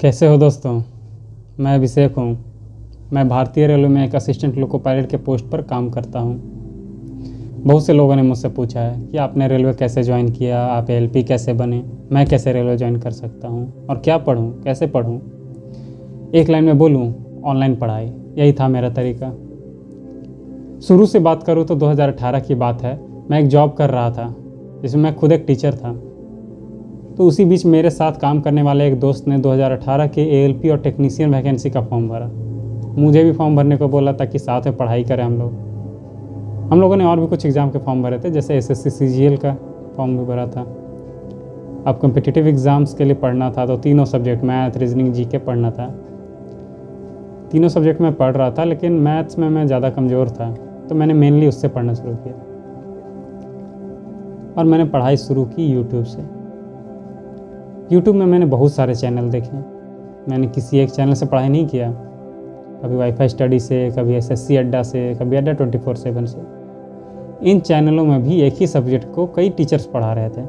कैसे हो दोस्तों। मैं अभिषेक हूँ। मैं भारतीय रेलवे में एक असिस्टेंट लोको पायलट के पोस्ट पर काम करता हूँ। बहुत से लोगों ने मुझसे पूछा है कि आपने रेलवे कैसे ज्वाइन किया, आप एलपी कैसे बने, मैं कैसे रेलवे ज्वाइन कर सकता हूँ और क्या पढूँ, कैसे पढूँ। एक लाइन में बोलूँ, ऑनलाइन पढ़ाई, यही था मेरा तरीका। शुरू से बात करूँ तो 2018 की बात है। मैं एक जॉब कर रहा था जिसमें मैं खुद एक टीचर था। तो उसी बीच मेरे साथ काम करने वाले एक दोस्त ने 2018 के एएलपी और टेक्नीशियन वैकेंसी का फॉर्म भरा। मुझे भी फॉर्म भरने को बोला ताकि साथ में पढ़ाई करें हम लोगों ने और भी कुछ एग्ज़ाम के फॉर्म भरे थे, जैसे एसएससी सीजीएल का फॉर्म भी भरा था। अब कम्पिटिटिव एग्ज़ाम्स के लिए पढ़ना था तो तीनों सब्जेक्ट मैथ, रीजनिंग, जीके पढ़ना था। तीनों सब्जेक्ट में पढ़ रहा था, लेकिन मैथ्स में मैं ज़्यादा कमज़ोर था तो मैंने मेनली उससे पढ़ना शुरू किया और मैंने पढ़ाई शुरू की यूट्यूब से। यूट्यूब में मैंने बहुत सारे चैनल देखे। मैंने किसी एक चैनल से पढ़ाई नहीं किया। कभी वाईफाई स्टडी से, कभी एसएससी अड्डा से, कभी अड्डा 24/7 से। इन चैनलों में भी एक ही सब्जेक्ट को कई टीचर्स पढ़ा रहे थे,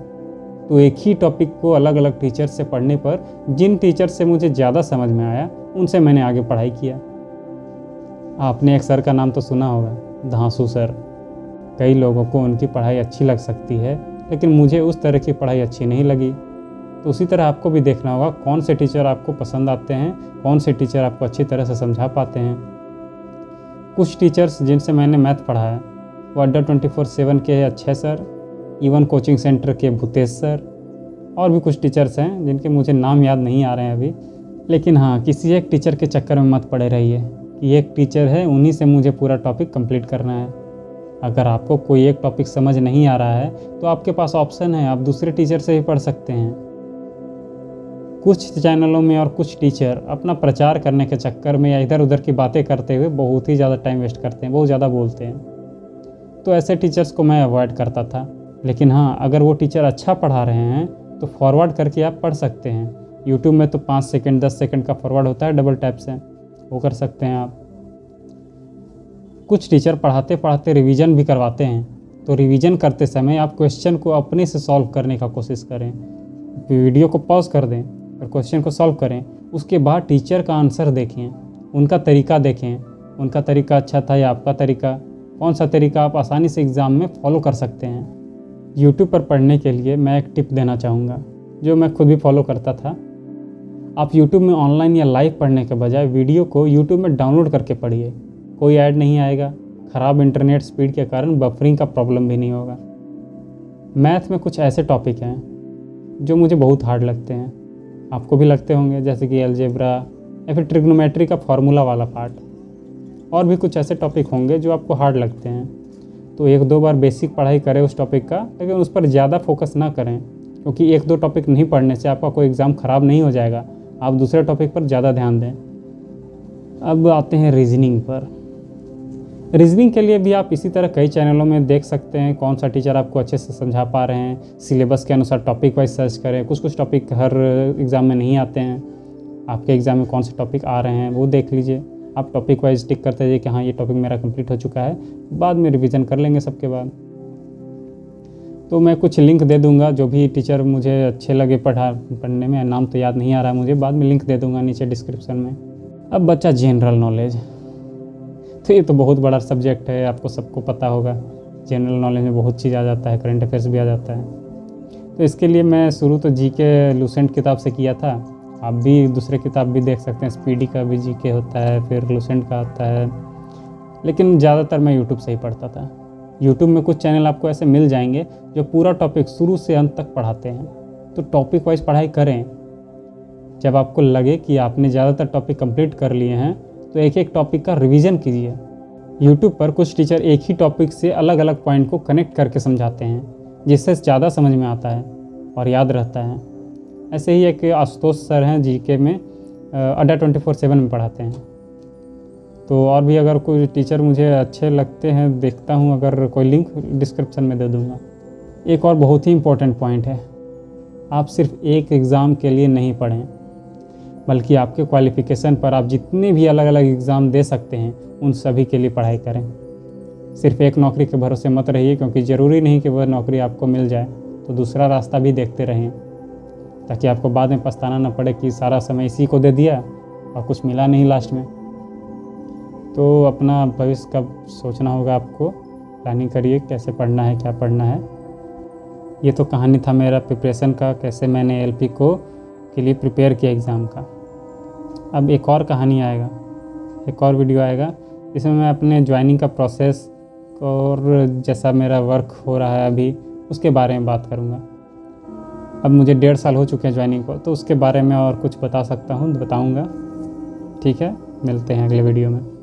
तो एक ही टॉपिक को अलग अलग टीचर्स से पढ़ने पर जिन टीचर से मुझे ज़्यादा समझ में आया उनसे मैंने आगे पढ़ाई किया। आपने एक सर का नाम तो सुना होगा, धांसू सर। कई लोगों को उनकी पढ़ाई अच्छी लग सकती है, लेकिन मुझे उस तरह की पढ़ाई अच्छी नहीं लगी। तो उसी तरह आपको भी देखना होगा कौन से टीचर आपको पसंद आते हैं, कौन से टीचर आपको अच्छी तरह से समझा पाते हैं। कुछ टीचर्स जिनसे मैंने मैथ पढ़ा है वो अड्डा 24/7 के Akshay sir, even coaching centre के भूतेश सर, और भी कुछ टीचर्स हैं जिनके मुझे नाम याद नहीं आ रहे हैं अभी। लेकिन हाँ, किसी एक टीचर के चक्कर में मत पड़े रहिए कि एक टीचर है, उन्हीं से मुझे पूरा टॉपिक कंप्लीट करना है। अगर आपको कोई एक टॉपिक समझ नहीं आ रहा है तो आपके पास ऑप्शन है, आप दूसरे टीचर से भी पढ़ सकते हैं। कुछ चैनलों में और कुछ टीचर अपना प्रचार करने के चक्कर में या इधर उधर की बातें करते हुए बहुत ही ज़्यादा टाइम वेस्ट करते हैं, बहुत ज़्यादा बोलते हैं। तो ऐसे टीचर्स को मैं अवॉइड करता था। लेकिन हाँ, अगर वो टीचर अच्छा पढ़ा रहे हैं तो फॉरवर्ड करके आप पढ़ सकते हैं। यूट्यूब में तो 5 सेकंड 10 सेकंड का फॉरवर्ड होता है, डबल टैप से वो कर सकते हैं आप। कुछ टीचर पढ़ाते पढ़ाते रिवीजन भी करवाते हैं, तो रिवीजन करते समय आप क्वेश्चन को अपने से सॉल्व करने का कोशिश करें। वीडियो को पॉज कर दें और क्वेश्चन को सॉल्व करें। उसके बाद टीचर का आंसर देखें, उनका तरीका देखें, उनका तरीका अच्छा था या आपका तरीका, कौन सा तरीका आप आसानी से एग्ज़ाम में फॉलो कर सकते हैं। यूट्यूब पर पढ़ने के लिए मैं एक टिप देना चाहूँगा जो मैं खुद भी फॉलो करता था। आप यूट्यूब में ऑनलाइन या लाइव पढ़ने के बजाय वीडियो को यूट्यूब में डाउनलोड करके पढ़िए। कोई ऐड नहीं आएगा, ख़राब इंटरनेट स्पीड के कारण बफरिंग का प्रॉब्लम भी नहीं होगा। मैथ में कुछ ऐसे टॉपिक हैं जो मुझे बहुत हार्ड लगते हैं, आपको भी लगते होंगे, जैसे कि अलजेब्रा या फिर ट्रिग्नोमेट्री का फार्मूला वाला पार्ट। और भी कुछ ऐसे टॉपिक होंगे जो आपको हार्ड लगते हैं। तो 1-2 बार बेसिक पढ़ाई करें उस टॉपिक का, लेकिन उस पर ज़्यादा फोकस ना करें, क्योंकि 1-2 टॉपिक नहीं पढ़ने से आपका कोई एग्ज़ाम ख़राब नहीं हो जाएगा। आप दूसरे टॉपिक पर ज़्यादा ध्यान दें। अब आते हैं रीजनिंग पर। रीजनिंग के लिए भी आप इसी तरह कई चैनलों में देख सकते हैं कौन सा टीचर आपको अच्छे से समझा पा रहे हैं। सिलेबस के अनुसार टॉपिक वाइज सर्च करें। कुछ टॉपिक हर एग्ज़ाम में नहीं आते हैं, आपके एग्ज़ाम में कौन से टॉपिक आ रहे हैं वो देख लीजिए। आप टॉपिक वाइज टिक करते जाइए कि हाँ, ये टॉपिक मेरा कंप्लीट हो चुका है, बाद में रिवीजन कर लेंगे सबके बाद। तो मैं कुछ लिंक दे दूंगा, जो भी टीचर मुझे अच्छे लगे पढ़ने में, नाम तो याद नहीं आ रहा है मुझे, बाद में लिंक दे दूंगा नीचे डिस्क्रिप्शन में। अब बचा जनरल नॉलेज। तो ये तो बहुत बड़ा सब्जेक्ट है, आपको सबको पता होगा। जनरल नॉलेज में बहुत चीज़ आ जाता है, करंट अफेयर्स भी आ जाता है। तो इसके लिए मैं शुरू तो जीके लूसेंट किताब से किया था। आप भी दूसरे किताब भी देख सकते हैं, स्पीडी का भी जीके होता है, फिर लूसेंट का होता है, लेकिन ज़्यादातर मैं यूट्यूब से ही पढ़ता था। यूट्यूब में कुछ चैनल आपको ऐसे मिल जाएंगे जो पूरा टॉपिक शुरू से अंत तक पढ़ाते हैं। तो टॉपिक वाइज पढ़ाई करें। जब आपको लगे कि आपने ज़्यादातर टॉपिक कंप्लीट कर लिए हैं तो एक एक टॉपिक का रिवीजन कीजिए। यूट्यूब पर कुछ टीचर एक ही टॉपिक से अलग अलग पॉइंट को कनेक्ट करके समझाते हैं, जिससे ज़्यादा समझ में आता है और याद रहता है। ऐसे ही एक आशुतोष सर हैं, जीके में अड्डा 24/7 में पढ़ाते हैं। तो और भी अगर कोई टीचर मुझे अच्छे लगते हैं, देखता हूँ, अगर कोई लिंक डिस्क्रिप्शन में दे दूँगा। एक और बहुत ही इम्पोर्टेंट पॉइंट है, आप सिर्फ एक एग्ज़ाम के लिए नहीं पढ़ें, बल्कि आपके क्वालिफ़िकेशन पर आप जितने भी अलग अलग एग्ज़ाम दे सकते हैं उन सभी के लिए पढ़ाई करें। सिर्फ एक नौकरी के भरोसे मत रहिए, क्योंकि ज़रूरी नहीं कि वह नौकरी आपको मिल जाए, तो दूसरा रास्ता भी देखते रहें। ताकि आपको बाद में पछताना ना पड़े कि सारा समय इसी को दे दिया और कुछ मिला नहीं लास्ट में। तो अपना भविष्य का सोचना होगा आपको, प्लानिंग करिए कैसे पढ़ना है, क्या पढ़ना है। ये तो कहानी था मेरा प्रिपरेशन का, कैसे मैंने एलपी के लिए प्रिपेयर किया एग्ज़ाम का। अब एक और कहानी आएगा, एक और वीडियो आएगा जिसमें मैं अपने ज्वाइनिंग का प्रोसेस और जैसा मेरा वर्क हो रहा है अभी उसके बारे में बात करूँगा। अब मुझे 1.5 साल हो चुके हैं ज्वाइनिंग को, तो उसके बारे में और कुछ बता सकता हूँ, बताऊँगा। ठीक है, मिलते हैं अगले वीडियो में।